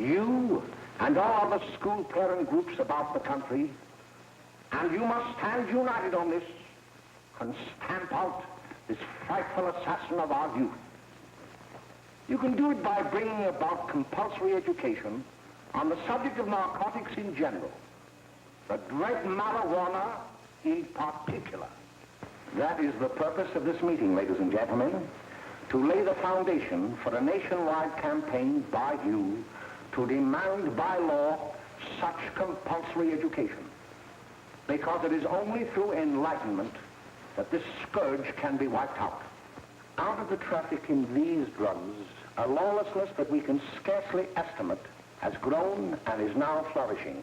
You and all other school parent groups about the country, and you must stand united on this and stamp out this frightful assassin of our youth. You can do it by bringing about compulsory education on the subject of narcotics in general, the dread marijuana in particular. That is the purpose of this meeting, ladies and gentlemen, to lay the foundation for a nationwide campaign by you to demand by law such compulsory education. Because it is only through enlightenment that this scourge can be wiped out. Out of the traffic in these drugs, a lawlessness that we can scarcely estimate has grown and is now flourishing.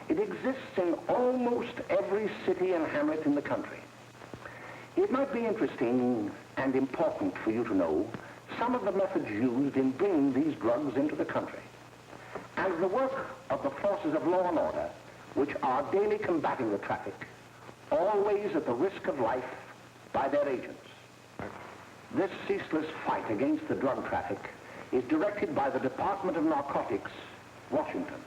It exists in almost every city and hamlet in the country. It might be interesting and important for you to know some of the methods used in bringing these drugs into the country, and the work of the forces of law and order, which are daily combating the traffic, always at the risk of life by their agents. This ceaseless fight against the drug traffic is directed by the Department of Narcotics, Washington.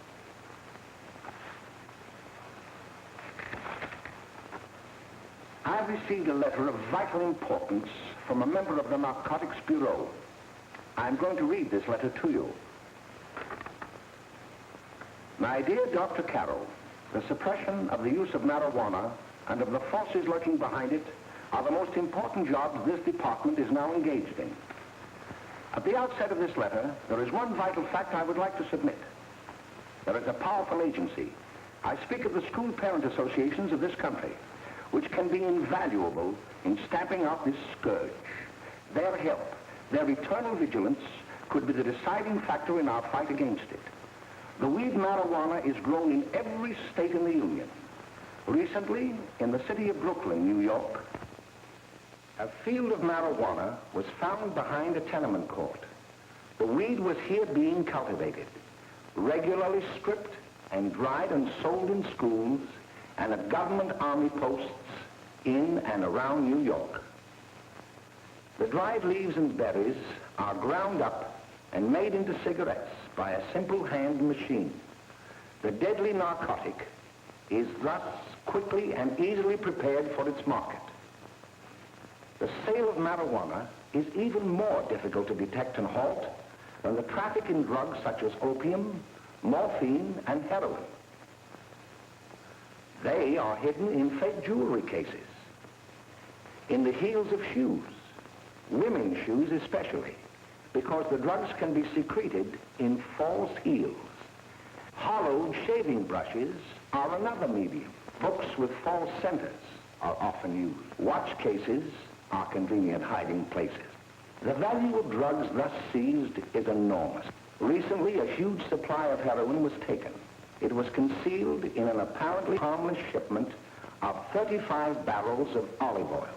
I've received a letter of vital importance from a member of the Narcotics Bureau. I'm going to read this letter to you. My dear Dr. Carroll, the suppression of the use of marijuana and of the forces lurking behind it are the most important jobs this department is now engaged in. At the outset of this letter, there is one vital fact I would like to submit. There is a powerful agency. I speak of the school parent associations of this country, which can be invaluable in stamping out this scourge. Their help, their eternal vigilance, could be the deciding factor in our fight against it. The weed marijuana is grown in every state in the Union. Recently, in the city of Brooklyn, New York, a field of marijuana was found behind a tenement court. The weed was here being cultivated, regularly stripped and dried and sold in schools and at government army posts in and around New York. The dried leaves and berries are ground up and made into cigarettes by a simple hand machine. The deadly narcotic is thus quickly and easily prepared for its market. The sale of marijuana is even more difficult to detect and halt than the traffic in drugs such as opium, morphine, and heroin. They are hidden in fake jewelry cases, in the heels of shoes, women's shoes especially, because the drugs can be secreted in false heels. Hollowed shaving brushes are another medium. Books with false centers are often used. Watch cases are convenient hiding places. The value of drugs thus seized is enormous. Recently, a huge supply of heroin was taken. It was concealed in an apparently harmless shipment of 35 barrels of olive oil.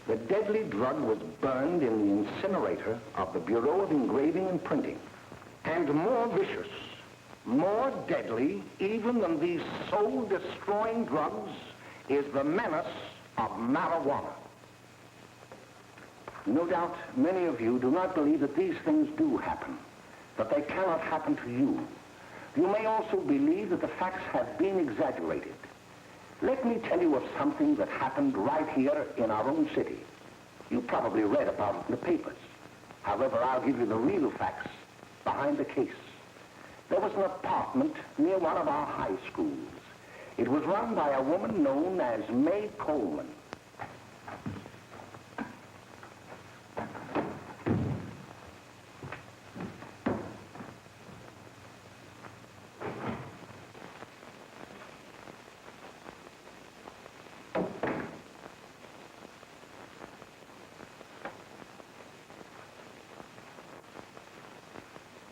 The deadly drug was burned in the incinerator of the Bureau of Engraving and Printing. And more vicious, more deadly, even than these soul-destroying drugs, is the menace of marijuana. No doubt many of you do not believe that these things do happen, that they cannot happen to you. You may also believe that the facts have been exaggerated. Let me tell you of something that happened right here in our own city. You probably read about it in the papers. However, I'll give you the real facts behind the case. There was an apartment near one of our high schools. It was run by a woman known as May Coleman.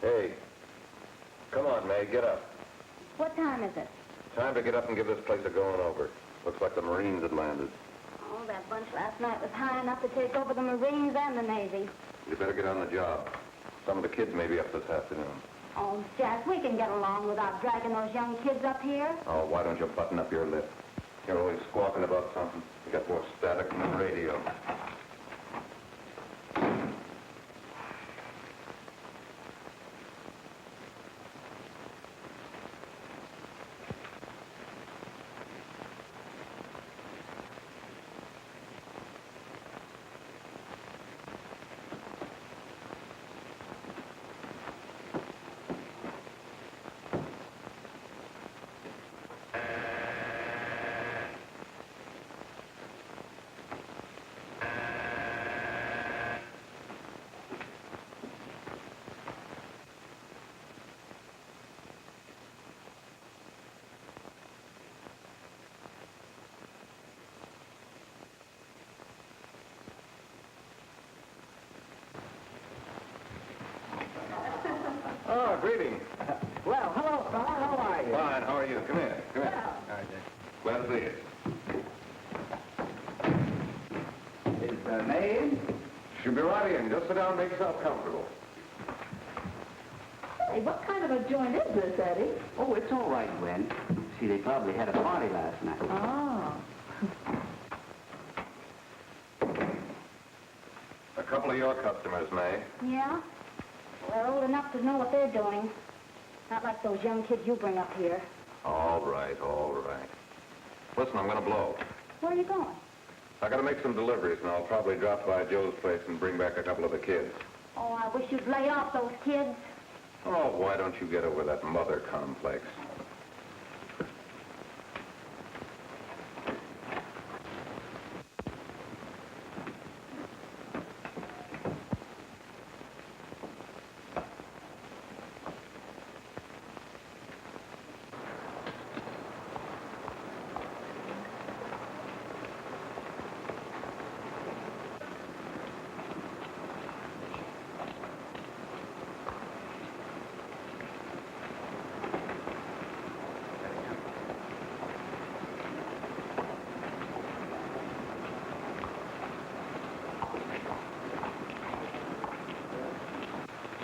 Hey, come on, May, get up. What time is it? Time to get up and give this place a going over. Looks like the Marines had landed. Oh, that bunch last night was high enough to take over the Marines and the Navy. You better get on the job. Some of the kids may be up this afternoon. Oh, Jack, we can get along without dragging those young kids up here. Oh, why don't you button up your lip? You're always squawking about something. You got more static than the radio. Ah, greetings. Well, hello, fella. How are you? Fine, how are you? Come here, come here. All right, Glad to see you. Is the maid? She'll be right in. Just sit down and make yourself comfortable. Hey, what kind of a joint is this, Eddie? Oh, it's all right, Gwen. See, they probably had a party last night. Oh. A couple of your customers, May. Yeah? Well, they're old enough to know what they're doing. Not like those young kids you bring up here. All right, all right. Listen, I'm going to blow. Where are you going? I got to make some deliveries, and I'll probably drop by Joe's place and bring back a couple of the kids. Oh, I wish you'd lay off those kids. Oh, why don't you get over that mother complex?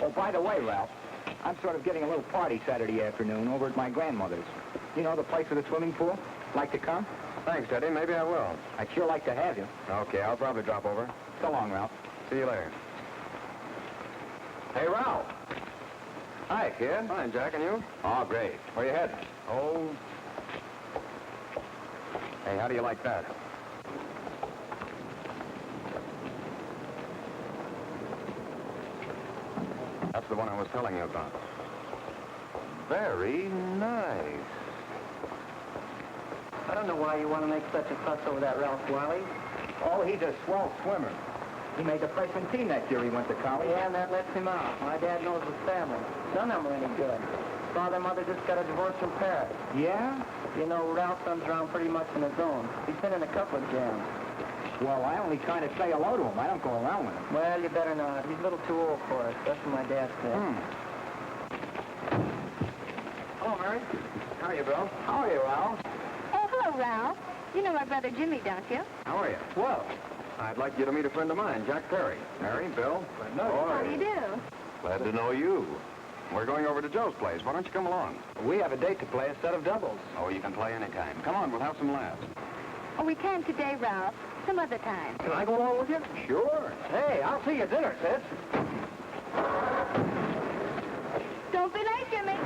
Oh, by the way, Ralph, I'm sort of getting a little party Saturday afternoon over at my grandmother's. You know, the place with the swimming pool? Like to come? Thanks, Eddie. Maybe I will. I'd sure like to have you. Okay, I'll probably drop over. So long, Ralph. See you later. Hey, Ralph. Hi, kid. Fine, Jack, and you? Oh, great. Where you heading? Oh. Hey, how do you like that? That's the one I was telling you about. Very nice. I don't know why you want to make such a fuss over that Ralph Wiley. Oh, he's a swell swimmer. He made the freshman team that year he went to college. Yeah, and that lets him out. My dad knows his family. None of them are any good. Father and mother just got a divorce from Paris. Yeah? You know, Ralph runs around pretty much on his own. He's been in a couple of jams. Well, I only try to say hello to him. I don't go around with him. Well, you better not. He's a little too old for us. That's what my dad said. Hello, Mary. How are you, Bill? How are you, Ralph? Oh, hello, Ralph. You know my brother Jimmy, don't you? How are you? Well, I'd like you to meet a friend of mine, Jack Perry. Mary, Bill. How do you do? Glad to know you. We're going over to Joe's place. Why don't you come along? We have a date to play, a set of doubles. Oh, you can play anytime. Come on, we'll have some laughs. Oh, we can today, Ralph. Some other time. Can I go along with you? Sure. Hey, I'll see you at dinner, sis. Don't be late, Jimmy.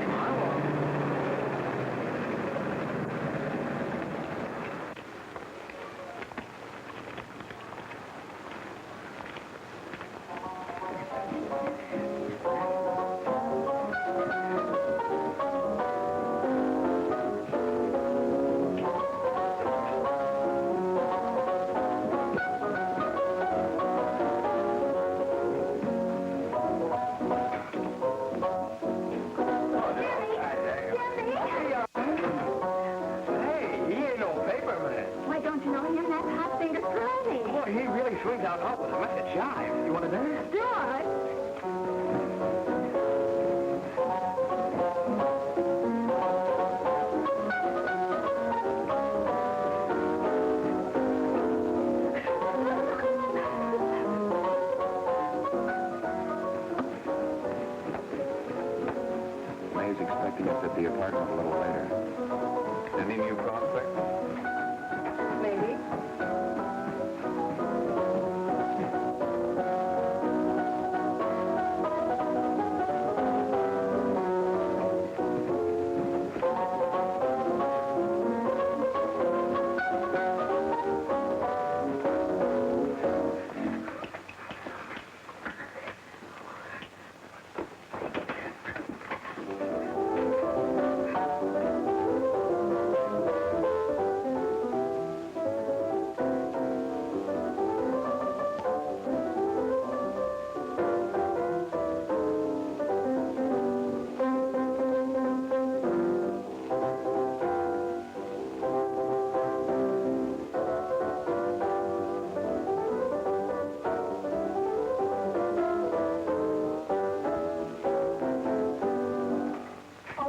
Why, don't you know him? That's Hot Finger Friday. Boy, he really swings out hot with a mess of jive. You want to dance? Do I? May's expecting us at the apartment a little later. Any new prospects? Maybe.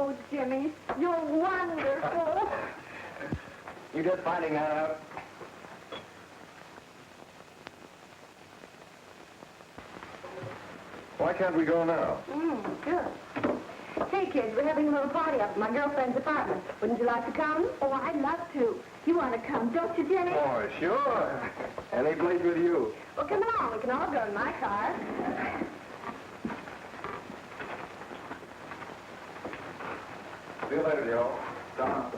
Oh, Jimmy, you're wonderful. You just finding that out? Why can't we go now? Good. Hey, kids, we're having a little party up at my girlfriend's apartment. Wouldn't you like to come? Oh, I'd love to. You want to come, don't you, Jenny? Oh, sure. Any place with you. Well, come along. We can all go in my car. See you later, Joe. Don.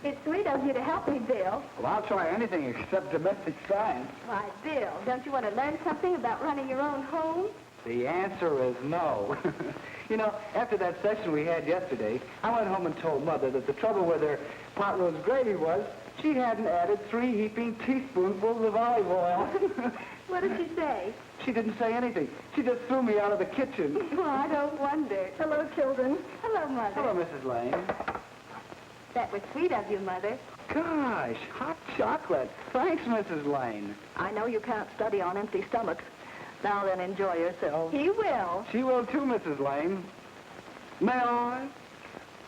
It's sweet of you to help me, Bill. Well, I'll try anything except domestic science. Why, Bill, don't you want to learn something about running your own home? The answer is no. You know, after that session we had yesterday, I went home and told Mother that the trouble with her pot roast gravy was she hadn't added 3 heaping teaspoonfuls of olive oil. What did she say? She didn't say anything. She just threw me out of the kitchen. Well, I don't wonder. Hello, children. Hello, Mother. Hello, Mrs. Lane. That was sweet of you, Mother. Gosh, hot chocolate. Thanks, Mrs. Lane. I know you can't study on empty stomachs. Now then, enjoy yourself. He will. She will too, Mrs. Lane. May I?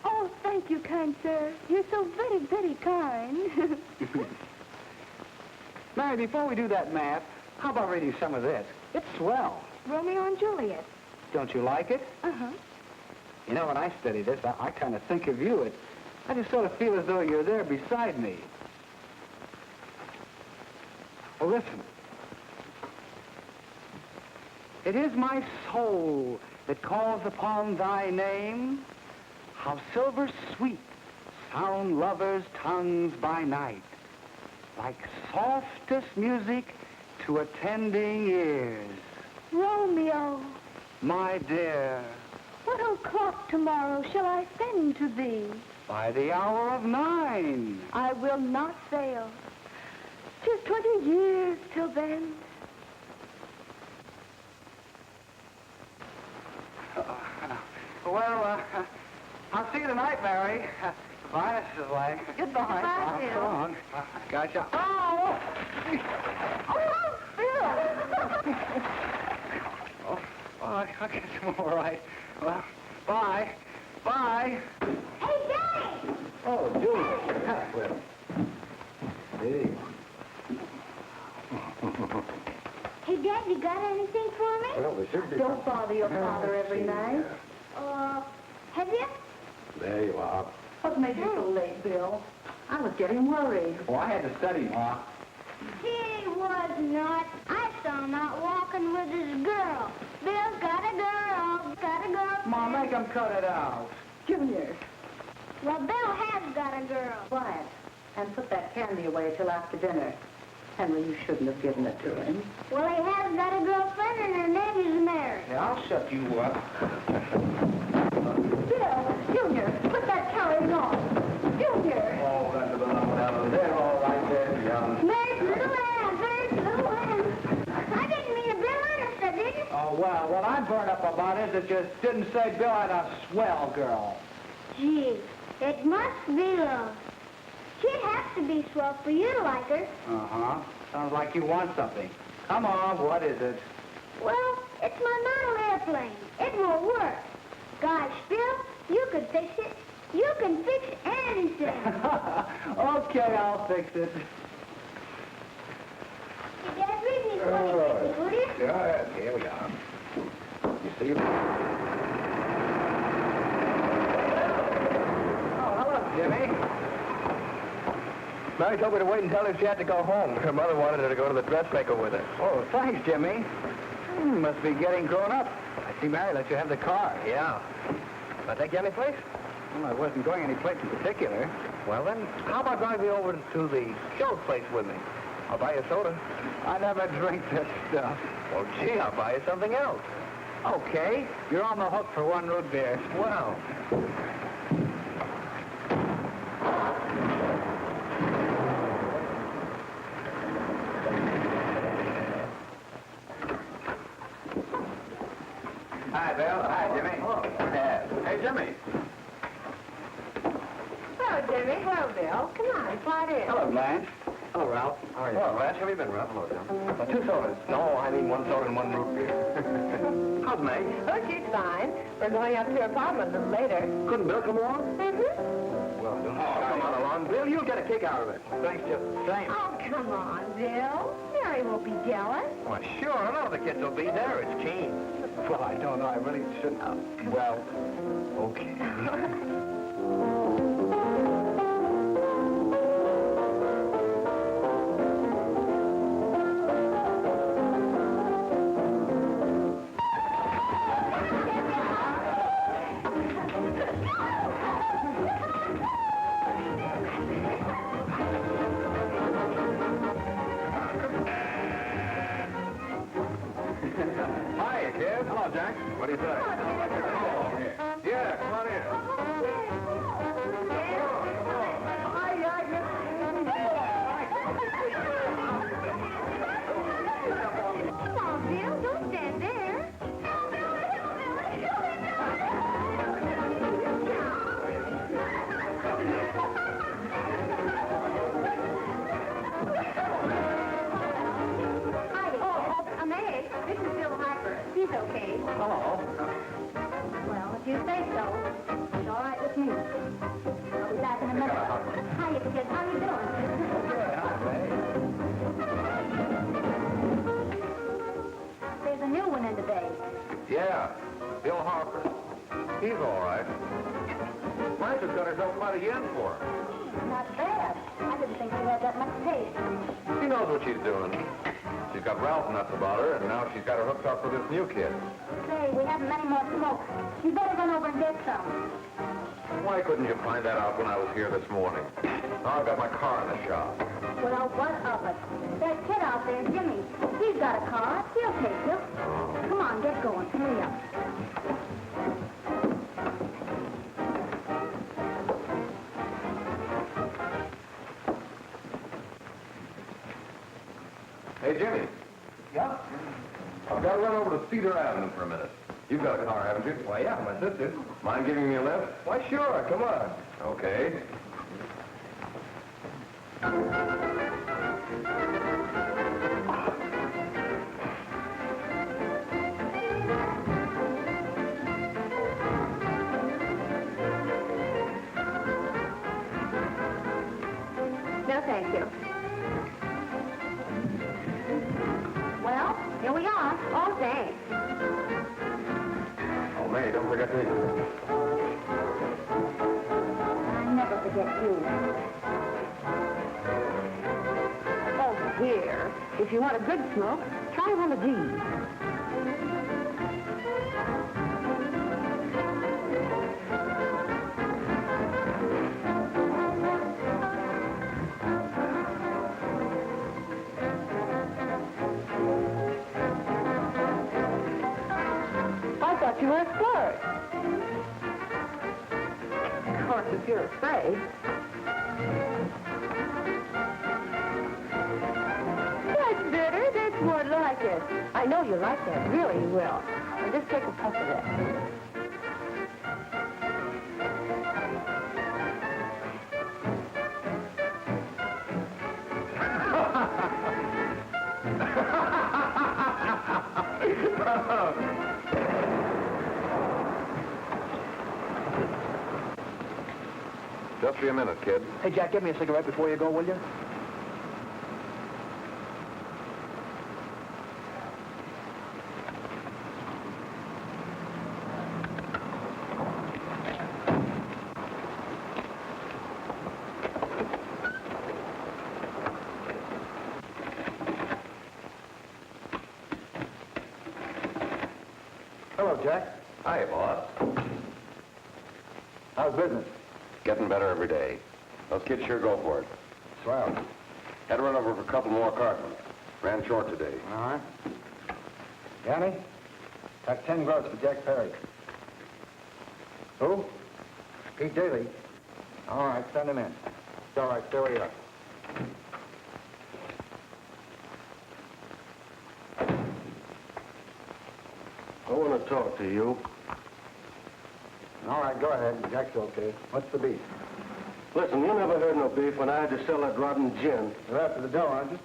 Oh, thank you, kind sir. You're so very, very kind. Mary, before we do that map, how about reading some of this? It's swell. Romeo and Juliet. Don't you like it? Uh-huh. You know, when I study this, I kind of think of you. I just sort of feel as though you're there beside me. Well, listen. It is my soul that calls upon thy name. How silver sweet sound lovers' tongues by night, like softest music to attending ears. Romeo, My dear, what o'clock tomorrow shall I send to thee? by the hour of 9. I will not fail. 'Tis 20 years till then. Well, I'll see you tonight, Mary. Bye, Mrs. Lane. Goodbye. Goodbye, So Bill. long. Gotcha. Oh! Oh, Bill! Oh, I guess I'm all right. Well, bye. Bye. Hey, Daddy! Oh, Julie. Well. Hey. Hey, Dad, you got anything for me? Well, there should be. Don't bother your father every night. Have you? There you are. What made you so late, Bill? I was getting worried. Oh, I had to study, Ma. He was not. I saw him out walking with his girl. Bill's got a girl. Got a girl. Ma, make him cut it out. Junior, Well, Bill has got a girl. quiet. And put that candy away till after dinner. Henry, you shouldn't have given it to him. Well, he has got a girlfriend, and her name is Mary. Yeah, I'll shut you up. Bill, Junior, put that carrying on. Junior! Oh, that's about down there, all right there, young. Mary's little Ann. Mary's little Ann. I didn't mean to Bill Anderson, did you? Oh, well, what I'm burned up about is it just didn't say Bill had a swell girl. Gee, it must be love. She'd have to be swell for you to like her. Uh-huh. Sounds like you want something. Come on, what is it? Well, it's my model airplane. It won't work. Gosh, Bill, you could fix it. You can fix anything. Okay, I'll fix it. Hey, Dad, read me 20 would you? Yeah, here we are. You see? Oh, hello, Jimmy. Mary told me to wait and tell her she had to go home. Her mother wanted her to go to the dressmaker with her. Oh, thanks, Jimmy. You must be getting grown up. I see Mary let you have the car. Yeah. Can I take you any place? Well, I wasn't going any place in particular. Well, then, how about driving me over to the show place with me? I'll buy you a soda. I never drink that stuff. Well, gee, I'll buy you something else. Okay, you're on the hook for 1 root beer. Well. Hi, Bill. Hi, Jimmy. Oh, hey, Jimmy. Hello, Jimmy. Hello, Bill. Come on, slide in. Hello, Blanche. Hello, Ralph. How are you? Hello, Blanche. How have you been, Ralph? Hello, Jim. 2 sodas. No, I mean 1 soda and 1 root beer. How's May? Oh, she's fine. We're going up to her apartment a little later. Couldn't Bill come along? Mm-hmm. Well, don't come on along, Bill. You'll get a kick out of it. Thanks, Jim. Thanks. Oh, come on, Bill. Mary will be jealous. Well, sure. None of the kids will be there. It's Keen. Well, I don't know. I really shouldn't. Well, okay. Hiya, kid. Hello, Jack. What do you say? Yeah, come on in. Come on, Bill. Don't stand there. May, this is Bill Harper. He's okay. Hello. Well, if you say so, it's all right with me. I'll be back in a minute. Hiya, kid. How you doing? There's a new one in today. Yeah, Bill Harper. He's all right. Blanche has got herself quite a yen for her. Not bad. I didn't think she had that much taste. She knows what she's doing. She's got Ralph nuts about her, and now she's got her hooked up for this new kid. Say, we haven't many more smoke. You better run over and get some. Why couldn't you find that out when I was here this morning? Now I've got my car in the shop. Well, what of it? That kid out there, Jimmy, he's got a car. He'll take you. Come on, get going. Hurry up. Hey, Jimmy. Yeah? I've got to run over to Cedar Avenue for a minute. You've got a car, haven't you? Why, yeah, my sister. Mind giving me a lift? Why, sure. Come on. Okay. No, thank you. Well, here we are. Oh, thanks. Oh, May, don't forget me. I never forget you. Oh, here. If you want a good smoke, try one of these. I thought you were a flirt. Of course, if you're afraid. That's bitter. That's more like it. I know you like that. Really, you will. Now just take a puff of that. Just be a minute, kid. Hey, Jack, give me a cigarette before you go, will you? Hello, Jack. Hi, boss. How's business? Getting better every day. Those kids sure go for it. Swell. Had to run over for a couple more cartons. Ran short today. All right. Yanni, got 10 gross for Jack Perry. Who? Pete Daly. All right, send him in. It's all right, stay where you are. I want to talk to you. All right, go ahead. Jack's okay. What's the beef? Listen, you never heard no beef when I had to sell that rotten gin. You're after the dough, aren't you?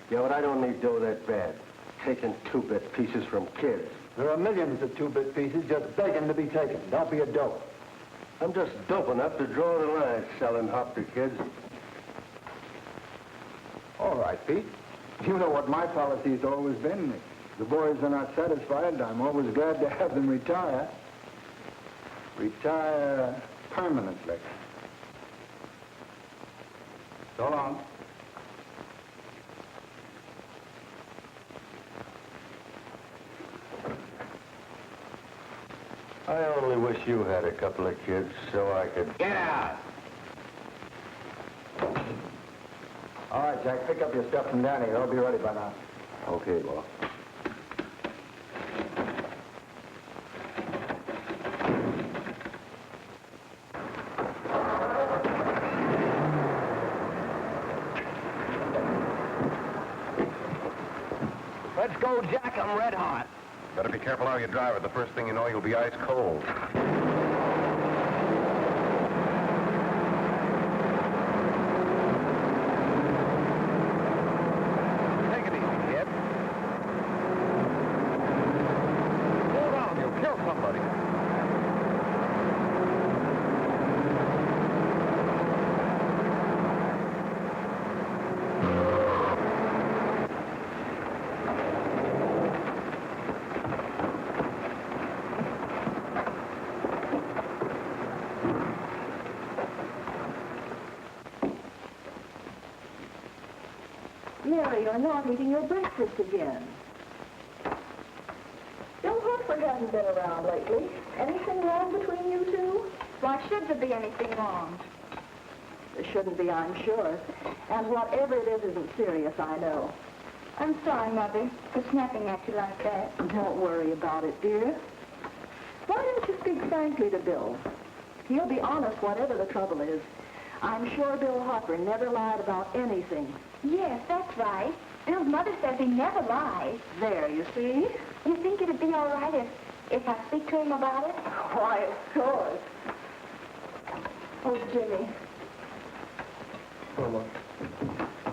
Yeah, but I don't need dough that bad. Taking two-bit pieces from kids. There are millions of two-bit pieces just begging to be taken. Don't be a dope. I'm just dope enough to draw the line selling hop to kids. All right, Pete. You know what my policy's always been. If the boys are not satisfied, I'm always glad to have them retire. Retire permanently. So long. I only wish you had a couple of kids so I could... Get out! All right, Jack, pick up your stuff from Danny. They'll be ready by now. Okay, boss. Let's go, Jack. I'm red hot. Better be careful how you drive it. The first thing you know, you'll be ice cold. Take it easy, kid. Slow down. You'll kill somebody. Mary, you're not eating your breakfast again. Bill Hartford hasn't been around lately. Anything wrong between you two? Why should there be anything wrong? There shouldn't be, I'm sure. And whatever it is isn't serious, I know. I'm sorry, Mother, for snapping at you like that. Don't worry about it, dear. Why don't you speak frankly to Bill? He'll be honest whatever the trouble is. I'm sure Bill Harper never lied about anything. Yes, that's right. Bill's mother says he never lies. There, you see? You think it'd be all right if I speak to him about it? Why, of course. Oh, Jimmy. Mama.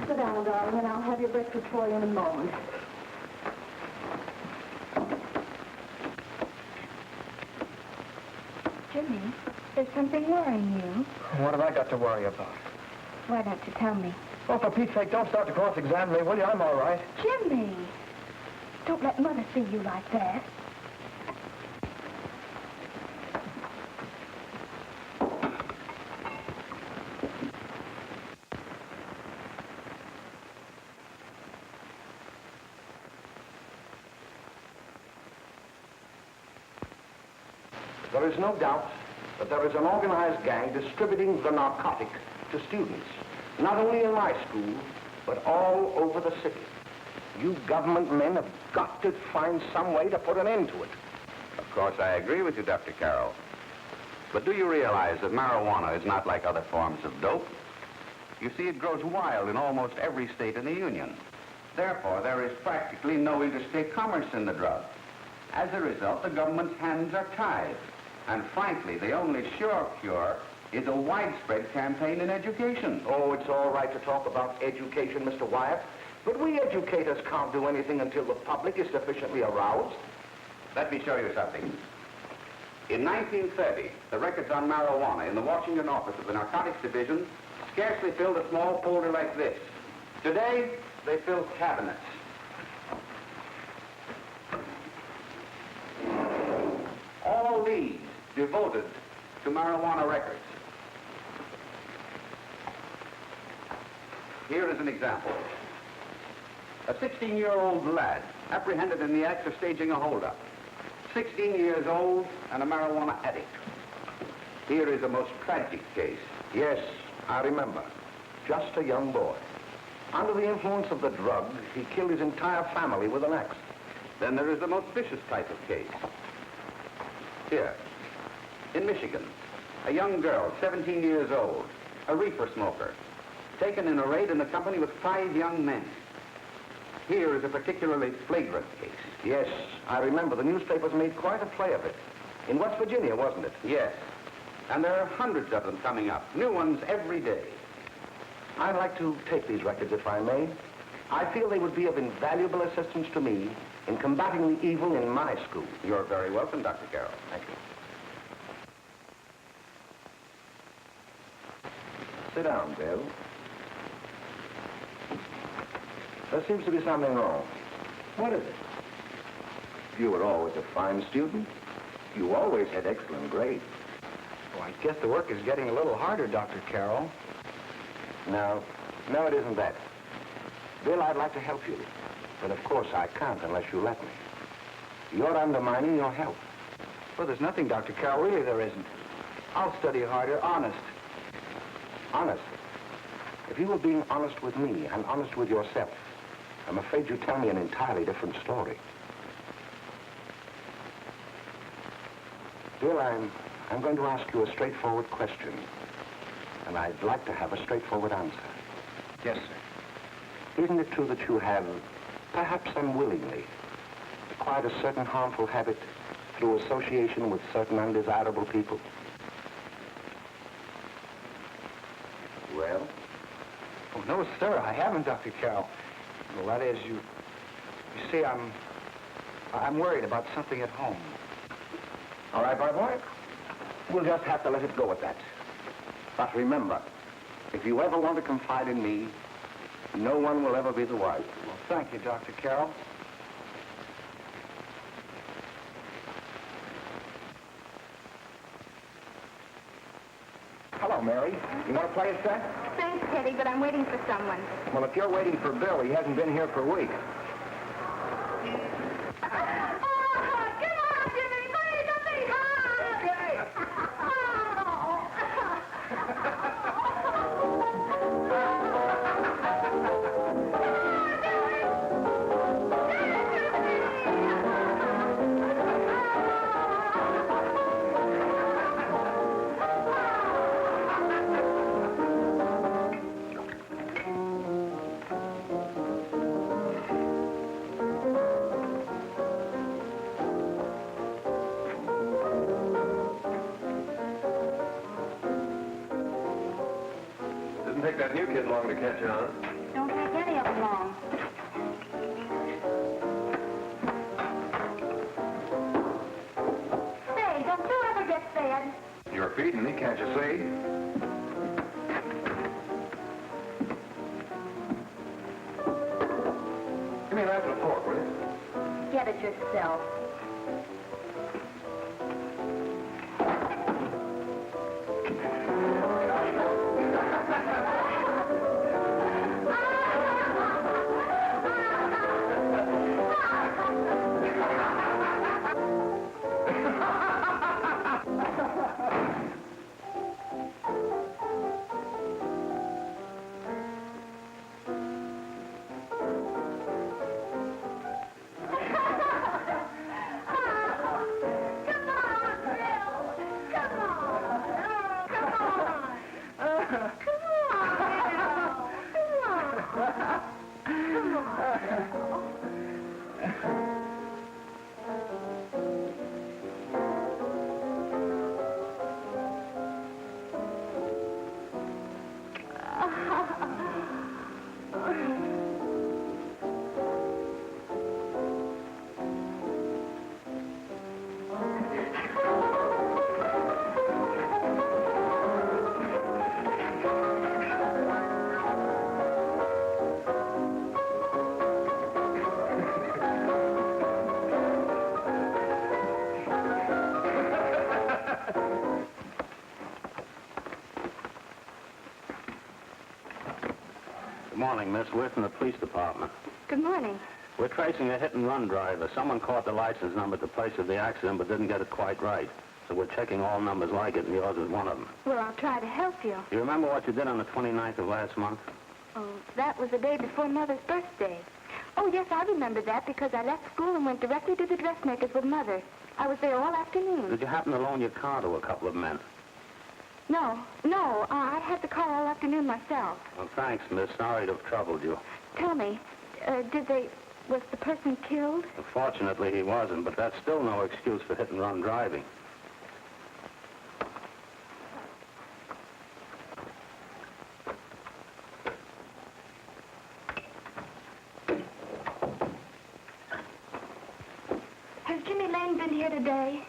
Sit down, darling, and I'll have your breakfast for you in a moment. Jimmy, there's something worrying you. What have I got to worry about? Why don't you tell me? Oh, for Pete's sake, don't start to cross-examine me, will you? I'm all right. Jimmy! Don't let Mother see you like that. There is no doubt that there is an organized gang distributing the narcotic to students, not only in my school, but all over the city. You government men have got to find some way to put an end to it. Of course, I agree with you, Dr. Carroll. But do you realize that marijuana is not like other forms of dope? You see, it grows wild in almost every state in the Union. Therefore, there is practically no interstate commerce in the drug. As a result, the government's hands are tied. And frankly, the only sure cure is a widespread campaign in education. Oh, it's all right to talk about education, Mr. Wyatt, but we educators can't do anything until the public is sufficiently aroused. Let me show you something. In 1930, the records on marijuana in the Washington office of the Narcotics Division scarcely filled a small folder like this. Today, they fill cabinets. All these devoted to marijuana records. Here is an example. A 16-year-old lad apprehended in the act of staging a holdup. 16 years old and a marijuana addict. Here is a most tragic case. Yes, I remember. Just a young boy. Under the influence of the drug, he killed his entire family with an axe. Then there is the most vicious type of case. Here, in Michigan, a young girl, 17 years old, a reefer smoker, taken in a raid in the company with 5 young men. Here is a particularly flagrant case. Yes, I remember. The newspapers made quite a play of it. In West Virginia, wasn't it? Yes. And there are hundreds of them coming up, new ones every day. I'd like to take these records, if I may. I feel they would be of invaluable assistance to me in combating the evil in my school. You're very welcome, Dr. Carroll. Thank you. Sit down, Bill. There seems to be something wrong. What is it? You were always a fine student. You always had excellent grades. Well, I guess the work is getting a little harder, Dr. Carroll. No, it isn't that. Bill, I'd like to help you. But of course I can't unless you let me. You're undermining your health. Well, there's nothing, Dr. Carroll. Really, there isn't. I'll study harder, honest. Honest. If you were being honest with me and honest with yourself, I'm afraid you'd tell me an entirely different story. Bill, I'm going to ask you a straightforward question. And I'd like to have a straightforward answer. Yes, sir. Isn't it true that you have, perhaps unwillingly, acquired a certain harmful habit through association with certain undesirable people? Well? Oh, no, sir, I haven't, Dr. Carroll. Well, that is, you see, I'm worried about something at home. All right, my boy. We'll just have to let it go at that. But remember, if you ever want to confide in me, no one will ever be the wiser. Well, thank you, Dr. Carroll. Hello, Mary. You want to play a set? Thanks, Teddy, but I'm waiting for someone. Well, if you're waiting for Bill, he hasn't been here for weeks. Didn't take that new kid long to catch on. Don't take any of them long. Say, don't you ever get fed? You're feeding me, can't you see? Give me a knife and a fork, will you? Get it yourself. Good morning, Miss. We're from the police department. Good morning. We're tracing a hit-and-run driver. Someone caught the license number at the place of the accident but didn't get it quite right. So we're checking all numbers like it, and yours is one of them. Well, I'll try to help you. You remember what you did on the 29th of last month? Oh, that was the day before Mother's birthday. Oh, yes, I remember that because I left school and went directly to the dressmaker's with Mother. I was there all afternoon. Did you happen to loan your car to a couple of men? No, I had the car all afternoon myself. Well, thanks, miss. Sorry to have troubled you. Tell me, was the person killed? Fortunately, he wasn't, but that's still no excuse for hit-and-run driving. man been here today?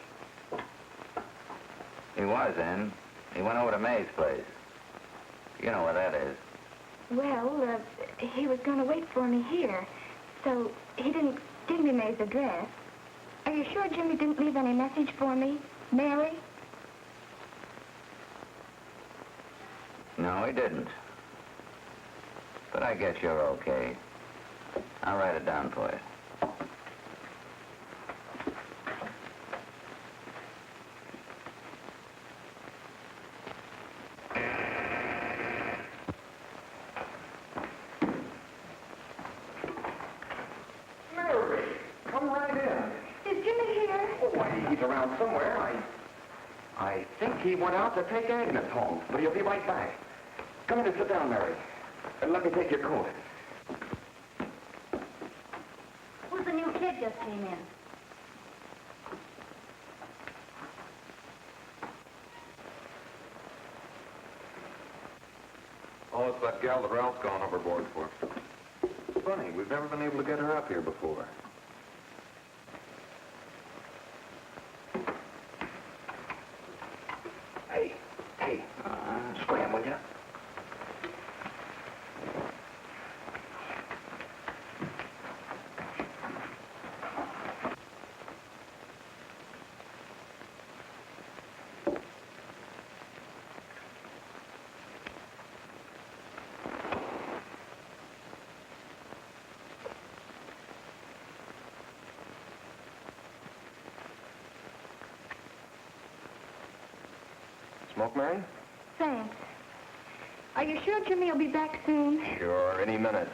He was in. He went over to May's place. You know where that is. Well, he was going to wait for me here, so he didn't give me May's address. Are you sure Jimmy didn't leave any message for me? Mary? No, he didn't. But I guess you're okay. I'll write it down for you. Mary, come right in. Is Jimmy here? Oh, why, he's around somewhere. I think he went out to take Agnes home, but he'll be right back. Come in and sit down, Mary. And let me take your coat. Who's the new kid just came in? Oh, it's that gal that Ralph's gone overboard for. Funny, we've never been able to get her up here before. Hey, scram, will ya? Smoke, Mary? Thanks. Are you sure Jimmy will be back soon? Sure, any minute.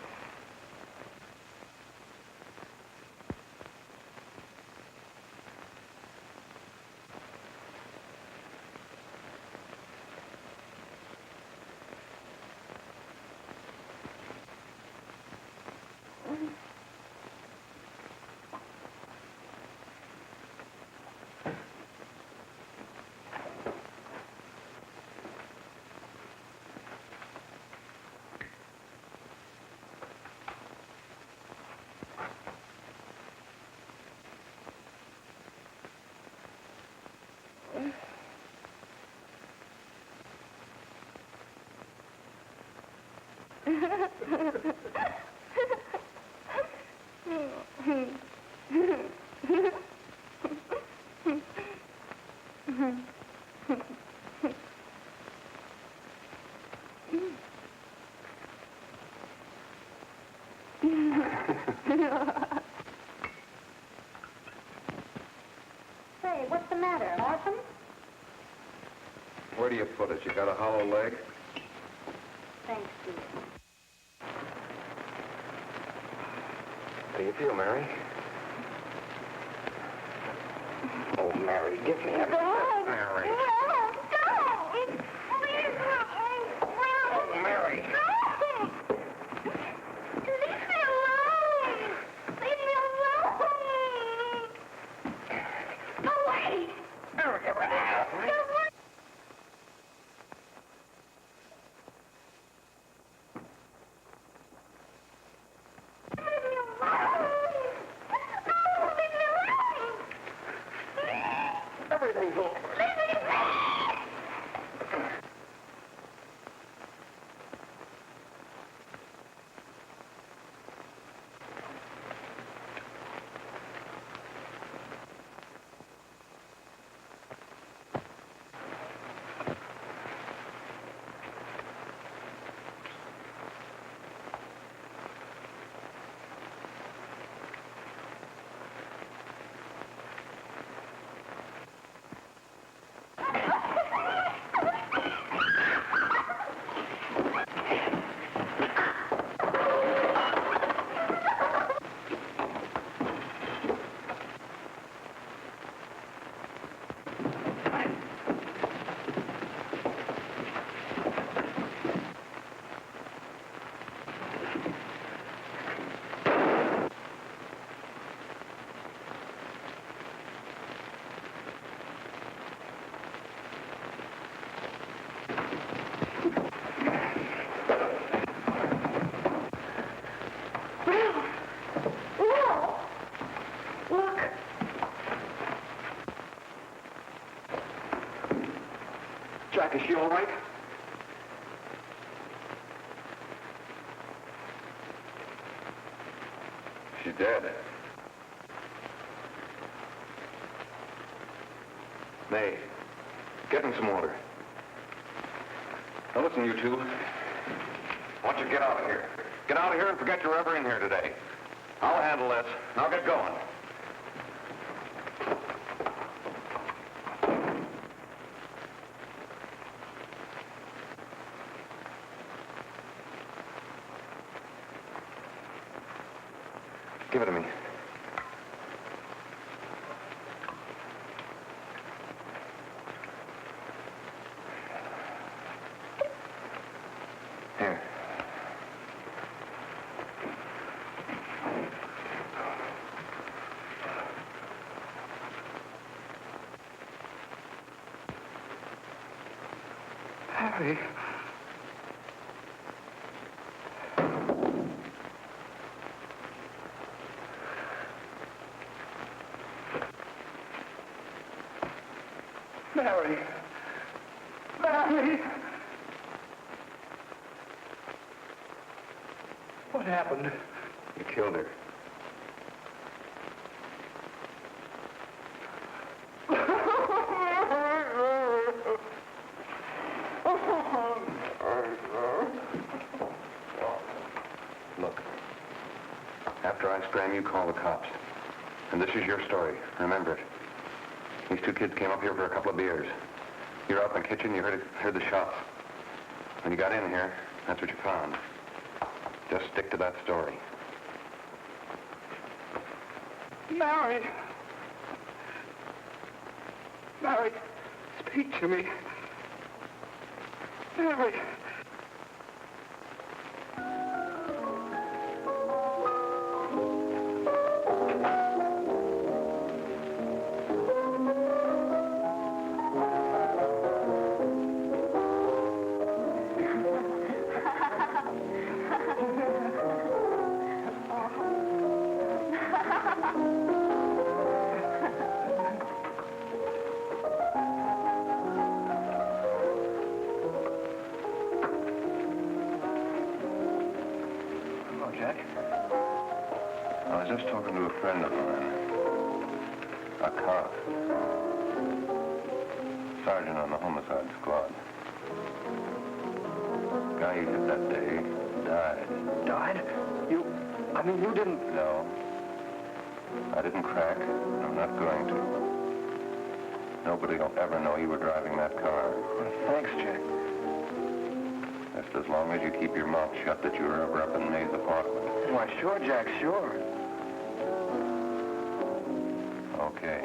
Say, what's the matter? Awesome? Where do you put it? You got a hollow leg? Thanks, dear. How do you feel, Mary? Oh, Mary, give me a God. Mary. No, don't! Please, Oh, Mary. Leave me alone! Leave me alone! Go away! Mary, get rid of me. Leave me alone! No, leave me alone! Everything's over. Leave me alone! Jack. Is she all right? She's dead. May, get me some water. Now listen, you two. I want you to get out of here. Get out of here and forget you're ever in here today. I'll handle this. Now get going. Give it to me. Here. Harry. Mary. Mary. What happened? You killed her. Look, after I scram, you call the cops. And this is your story. Remember it. These two kids came up here for a couple of beers. You were out in the kitchen, you heard the shots. When you got in here, that's what you found. Just stick to that story. Mary. Mary, speak to me. Mary. Jack? I was just talking to a friend of mine. A cop. Sergeant on the homicide squad. Guy you hit that day died. Died? You didn't... No. I didn't crack. I'm not going to. Nobody will ever know you were driving that car. Well, thanks, Jack. Just as long as you keep your mouth shut that you were ever up in May's apartment. Why, sure, Jack, sure. Okay.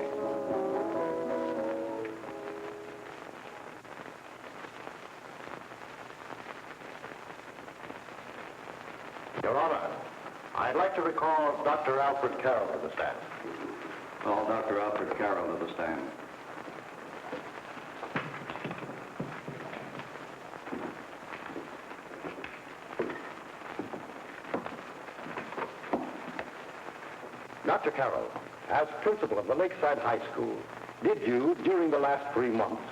Your Honor, I'd like to recall Dr. Alfred Carroll to the stand. Call Dr. Alfred Carroll to the stand. Dr. Carroll, as principal of the Lakeside High School, did you, during the last 3 months,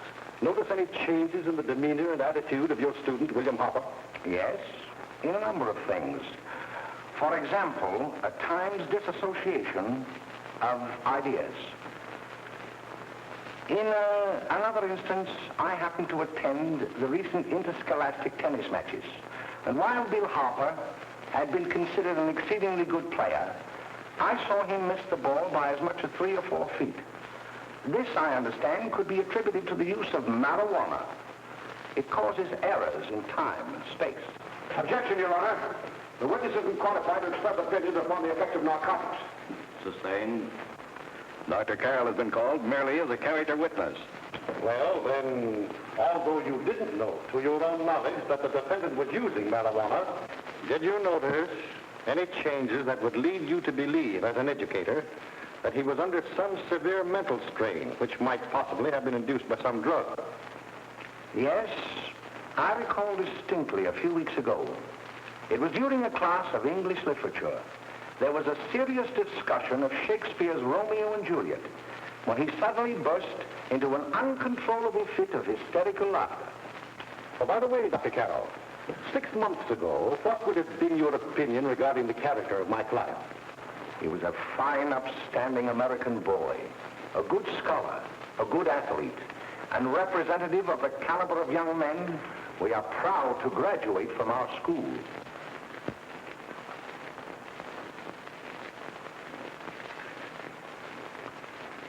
notice any changes in the demeanor and attitude of your student, William Hopper? Yes, in a number of things. For example, at times disassociation of ideas. In another instance, I happened to attend the recent interscholastic tennis matches. And while Bill Harper had been considered an exceedingly good player, I saw him miss the ball by as much as 3 or 4 feet. This, I understand, could be attributed to the use of marijuana. It causes errors in time and space. Objection, Your Honor. The witness isn't qualified to express opinions upon the effect of narcotics. Sustained. Dr. Carroll has been called merely as a character witness. Well, then, although you didn't know to your own knowledge that the defendant was using marijuana, did you notice any changes that would lead you to believe, as an educator, that he was under some severe mental strain, which might possibly have been induced by some drug? Yes, I recall distinctly a few weeks ago. It was during a class of English literature. There was a serious discussion of Shakespeare's Romeo and Juliet, when he suddenly burst into an uncontrollable fit of hysterical laughter. Oh, by the way, Dr. Carroll, 6 months ago, what would have been your opinion regarding the character of my client? He was a fine, upstanding American boy, a good scholar, a good athlete, and representative of the caliber of young men we are proud to graduate from our school.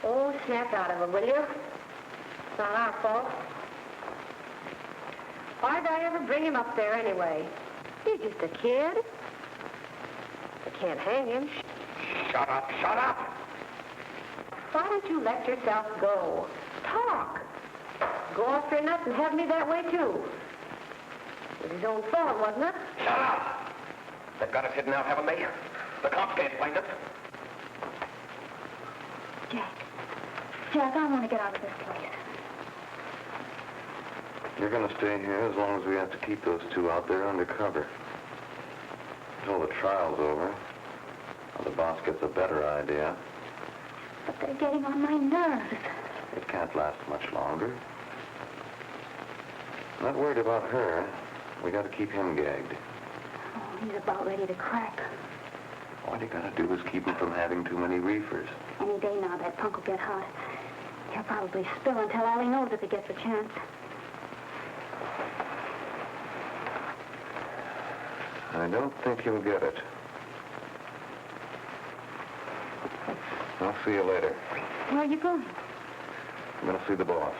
Oh, snap out of it, will you? It's not our fault. Why'd I ever bring him up there anyway? He's just a kid. I can't hang him. Shut up, shut up! Why don't you let yourself go? Talk. Go after nuts and have me that way, too. It was his own fault, wasn't it? Shut up! They've got us hidden out, haven't they? The cops can't find us. Jack, I want to get out of this place. You're going to stay here as long as we have to keep those two out there undercover. Until the trial's over, or the boss gets a better idea. But they're getting on my nerves. It can't last much longer. Not worried about her. We got to keep him gagged. Oh, he's about ready to crack. All you got to do is keep him from having too many reefers. Any day now, that punk will get hot. He'll probably spill and tell Allie knows if he gets a chance. I don't think he'll get it. I'll see you later. Where are you going? I'm going to see the boss.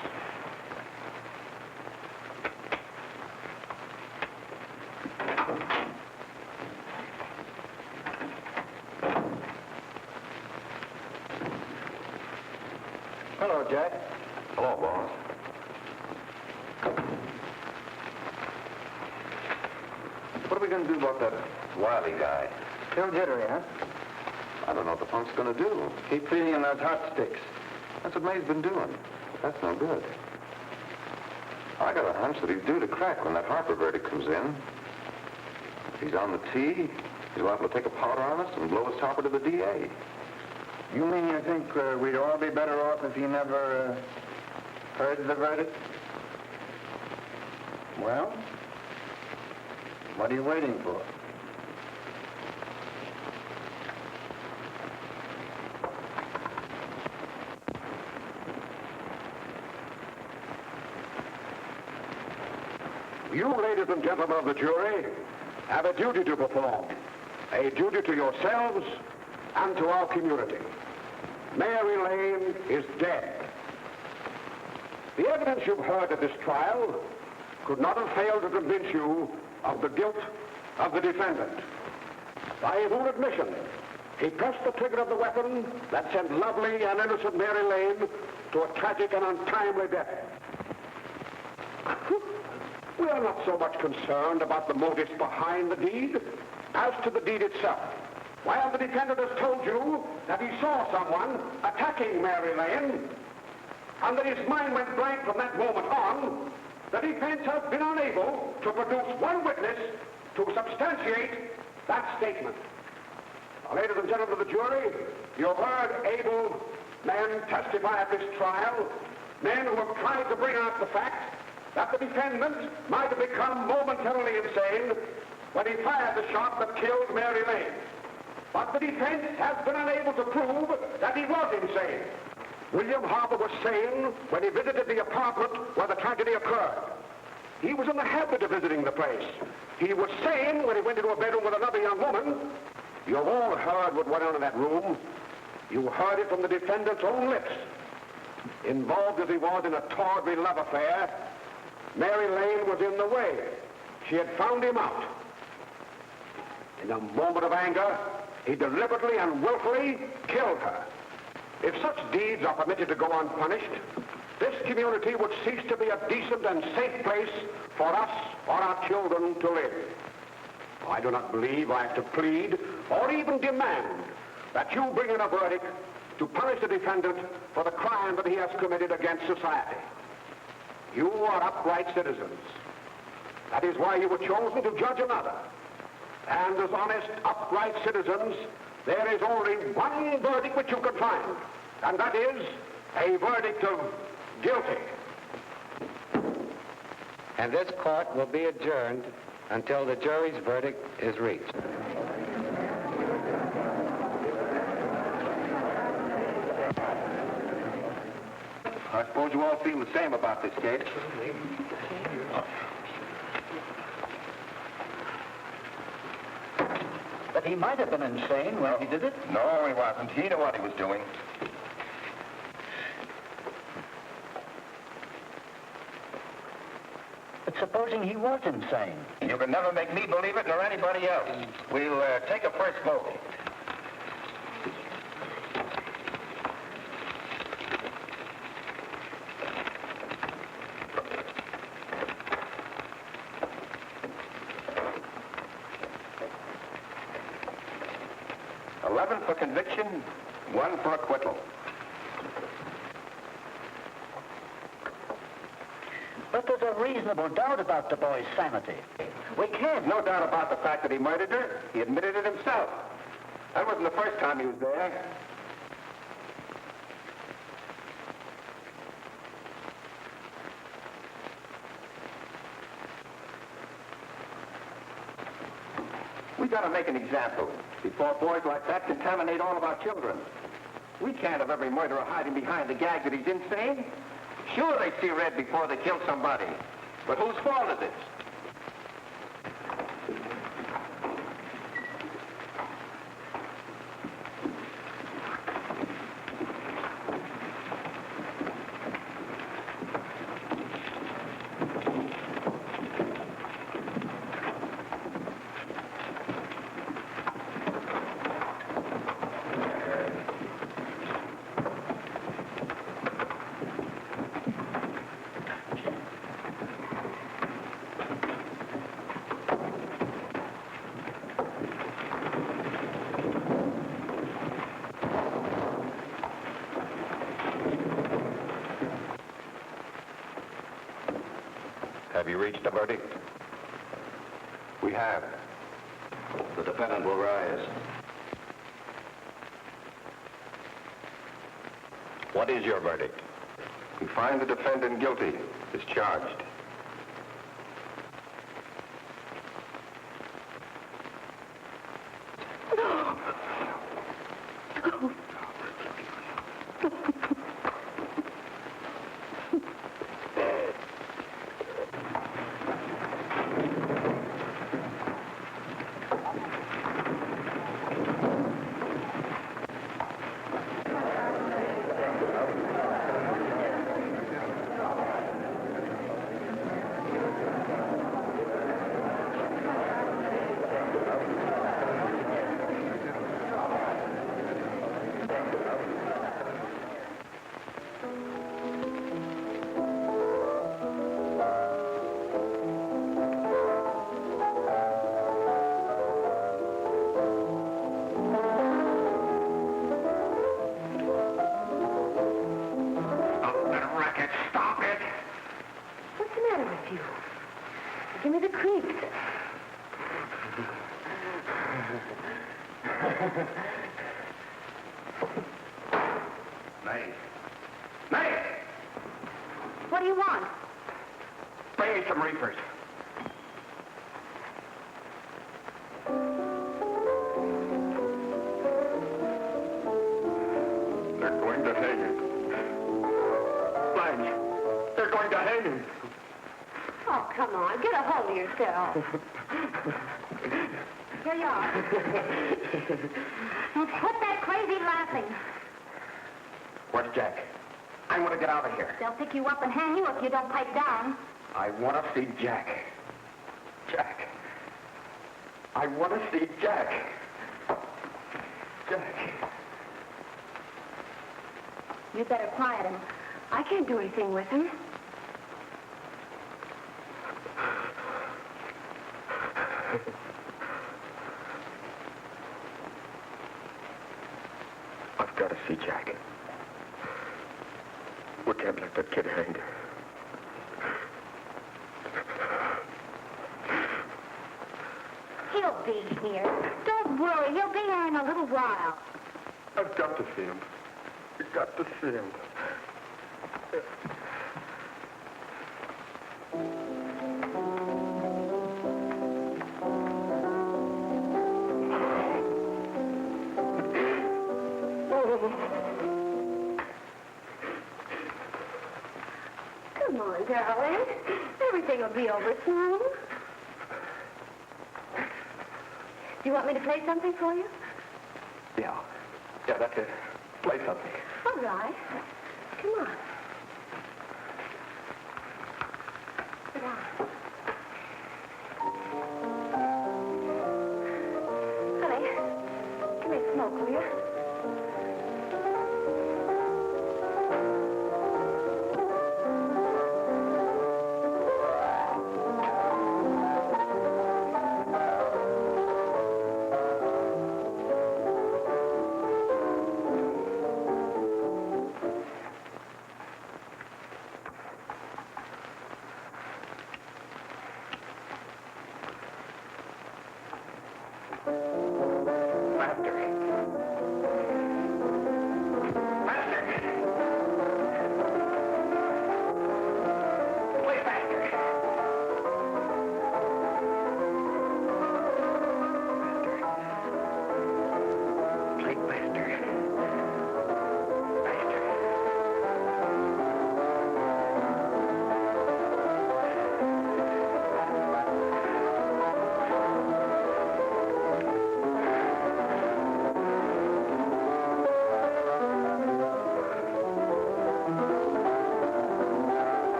Hello, Jack. Hello, boss. What are we going to do about that Wiley guy? Still jittery, huh? I don't know what the punk's going to do. Keep feeding him those hot sticks. That's what May's been doing. That's no good. I got a hunch that he's due to crack when that Harper verdict comes in. If he's on the tee, he's liable to take a powder on us and blow his topper to the DA. You mean you think we'd all be better off if he never heard the verdict? Well, what are you waiting for? You, ladies and gentlemen of the jury, have a duty to perform. A duty to yourselves and to our community. Mary Lane is dead. The evidence you've heard at this trial could not have failed to convince you of the guilt of the defendant. By his own admission, he pressed the trigger of the weapon that sent lovely and innocent Mary Lane to a tragic and untimely death. We are not so much concerned about the motives behind the deed as to the deed itself. While the defendant has told you that he saw someone attacking Mary Lane and that his mind went blank from that moment on, the defense has been unable to produce one witness to substantiate that statement. Now, ladies and gentlemen of the jury, you have heard able men testify at this trial, men who have tried to bring out the fact that the defendant might have become momentarily insane when he fired the shot that killed Mary Lane. But the defense has been unable to prove that he was insane. William Harper was sane when he visited the apartment where the tragedy occurred. He was in the habit of visiting the place. He was sane when he went into a bedroom with another young woman. You have all heard what went on in that room. You heard it from the defendant's own lips. Involved as he was in a tawdry love affair, Mary Lane was in the way. She had found him out. In a moment of anger, he deliberately and willfully killed her. If such deeds are permitted to go unpunished, this community would cease to be a decent and safe place for us or our children to live. I do not believe I have to plead or even demand that you bring in a verdict to punish the defendant for the crime that he has committed against society. You are upright citizens. That is why you were chosen to judge another. And as honest, upright citizens, there is only one verdict which you can find, and that is a verdict of guilty. and this court will be adjourned until the jury's verdict is reached. I suppose you all feel the same about this case. But he might have been insane when he did it. No, he wasn't. He knew what he was doing. But supposing he was insane? You can never make me believe it, nor anybody else. We'll take a first vote. For conviction, 1 for acquittal. But there's a reasonable doubt about the boy's sanity. We can't. No doubt about the fact that he murdered her. He admitted it himself. That wasn't the first time he was there. We gotta make an example before boys like that contaminate all of our children. We can't have every murderer hiding behind the gag that he's insane. Sure, they see red before they kill somebody. But whose fault is it? Have you reached a verdict? We have. The defendant will rise. What is your verdict? We find the defendant guilty, as charged. Give me the creeps. May. May! What do you want? Bring me some reefers. They're going to hang him. Blanche, they're going to hang him. Oh, come on. Get a hold of yourself. Here you are. Now, quit that crazy laughing. Where's Jack? I want to get out of here. They'll pick you up and hang you if you don't pipe down. I want to see Jack. Jack. I want to see Jack. Jack. You'd better quiet him. I can't do anything with him. I've got to see Jack. We can't let that kid hang. He'll be here. Don't worry. He'll be here in a little while. I've got to see him. I've got to see him. everything will be over soon. Do you want me to play something for you? Yeah, that's it. Play something. All right. Come on. Sit down. Honey, give me a smoke, will you?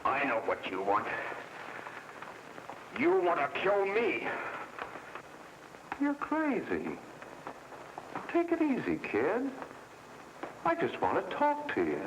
I know what you want. You want to kill me. You're crazy. Take it easy, kid. I just want to talk to you.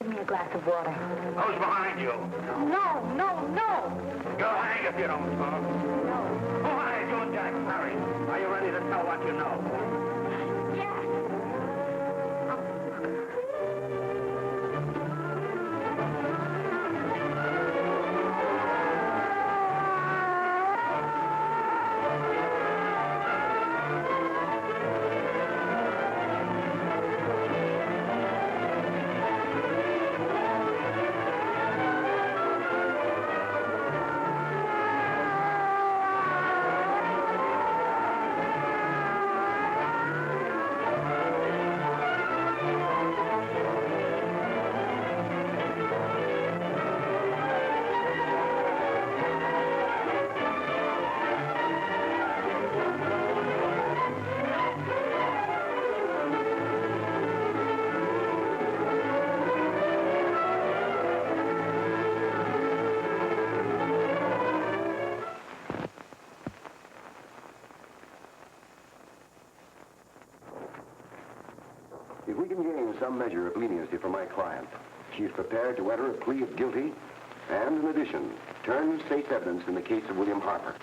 Give me a glass of water. Who's behind you? No, no, no. You'll hang if you don't talk. No. Who hired you, Jack Harry? Are you ready to tell what you know? Jack. If we can gain some measure of leniency for my client, she is prepared to enter a plea of guilty and, in addition, turn state's evidence in the case of William Harper.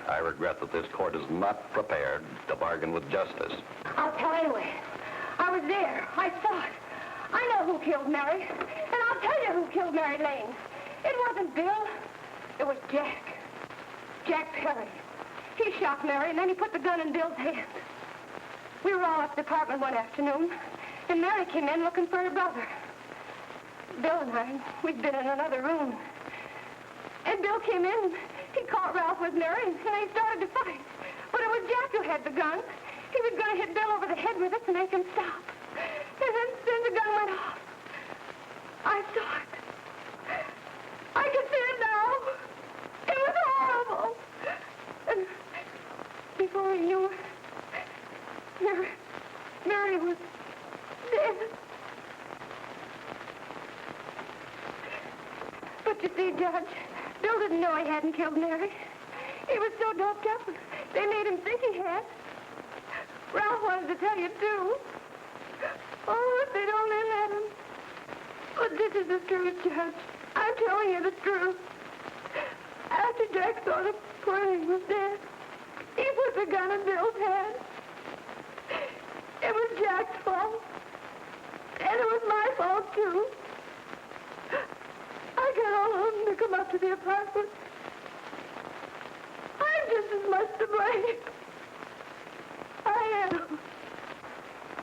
I regret that this court is not prepared to bargain with justice. I'll tell anyway. I was there. I saw it. I know who killed Mary. And I'll tell you who killed Mary Lane. It wasn't Bill. It was Jack. Jack Perry. He shot Mary, and then he put the gun in Bill's hand. We were all at the apartment one afternoon, and Mary came in looking for her brother. Bill and I, we'd been in another room. And Bill came in, he caught Ralph with Mary, and they started to fight. But it was Jack who had the gun. He was going to hit Bill over the head with it to make him stop. And then the gun went off. I saw it. I can see it now. It was horrible. And before we knew it, Mary was dead. But you see, Judge, Bill didn't know he hadn't killed Mary. He was so doped up, they made him think he had. Ralph wanted to tell you, too. Oh, if they'd only let him. But this is the truth, Judge. I'm telling you the truth. After Jack saw the poor thing was dead, he put the gun in Bill's hand. It was Jack's fault. And it was my fault, too. I got all of them to come up to the apartment. I'm just as much to blame. I am.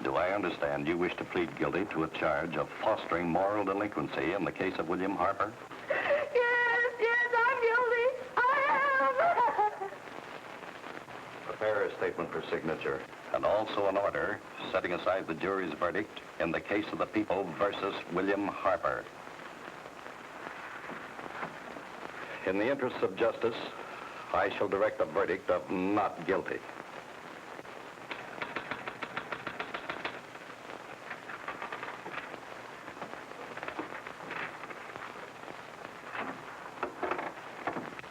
Do I understand you wish to plead guilty to a charge of fostering moral delinquency in the case of William Harper? Yes, I'm guilty. I am. Prepare a statement for signature, and also an order setting aside the jury's verdict in the case of the people versus William Harper. In the interests of justice, I shall direct a verdict of not guilty.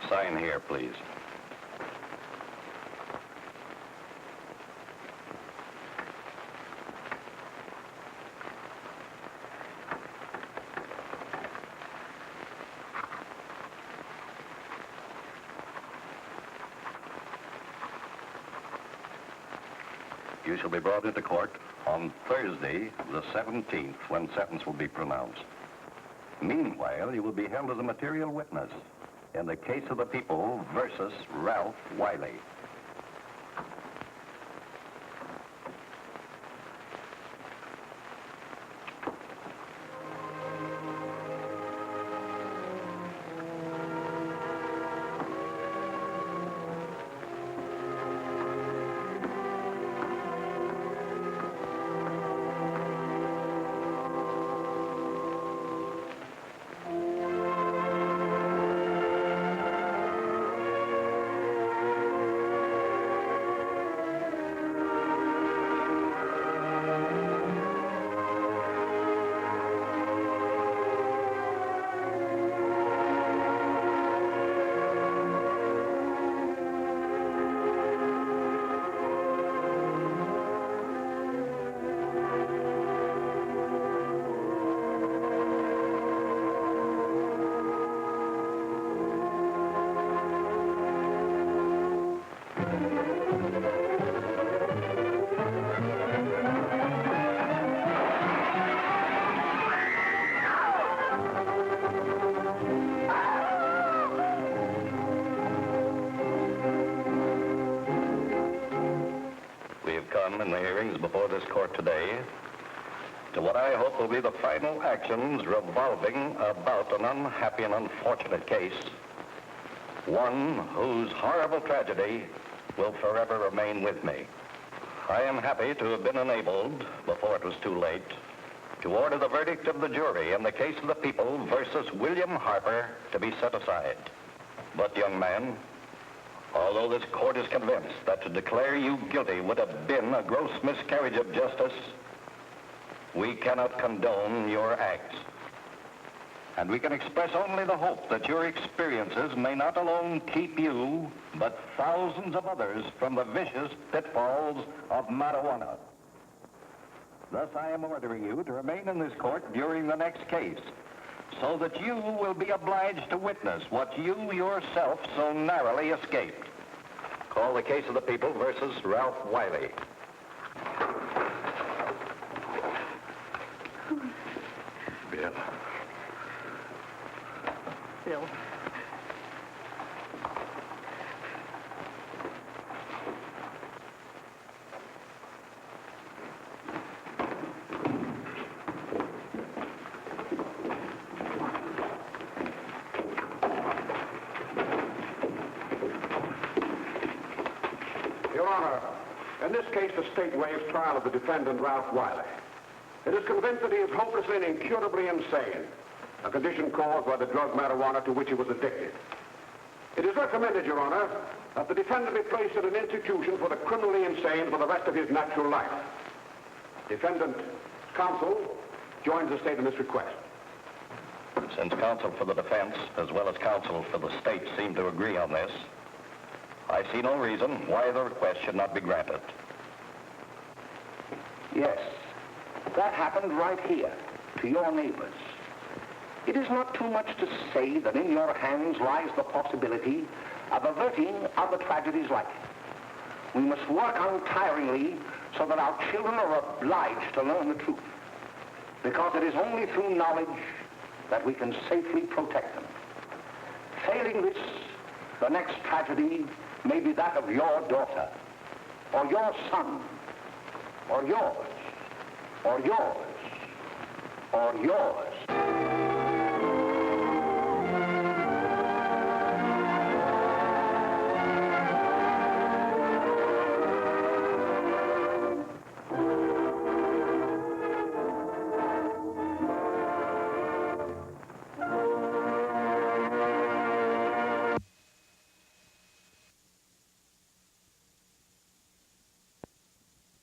Sign here, please. You shall be brought into court on Thursday, the 17th, when sentence will be pronounced. Meanwhile, you will be held as a material witness in the case of the people versus Ralph Wiley. In the hearings before this court today to what I hope will be the final actions revolving about an unhappy and unfortunate case, one whose horrible tragedy will forever remain with me. I am happy to have been enabled, before it was too late, to order the verdict of the jury in the case of the people versus William Harper to be set aside. But, young man, although this court is convinced that to declare you guilty would have been a gross miscarriage of justice, we cannot condone your acts. And we can express only the hope that your experiences may not alone keep you, but thousands of others from the vicious pitfalls of marijuana. Thus, I am ordering you to remain in this court during the next case, so that you will be obliged to witness what you yourself so narrowly escaped. Call the case of the people versus Ralph Wiley. Bill. Bill. Your Honor, in this case, the state waives trial of the defendant, Ralph Wiley. It is convinced that he is hopelessly and incurably insane, a condition caused by the drug marijuana to which he was addicted. It is recommended, Your Honor, that the defendant be placed in an institution for the criminally insane for the rest of his natural life. Defendant counsel joins the state in this request. Since counsel for the defense, as well as counsel for the state, seem to agree on this, I see no reason why the request should not be granted. Yes, that happened right here, to your neighbors. It is not too much to say that in your hands lies the possibility of averting other tragedies like it. We must work untiringly so that our children are obliged to learn the truth, because it is only through knowledge that we can safely protect them. Failing this, the next tragedy may be that of your daughter, or your son, or yours, or yours, or yours.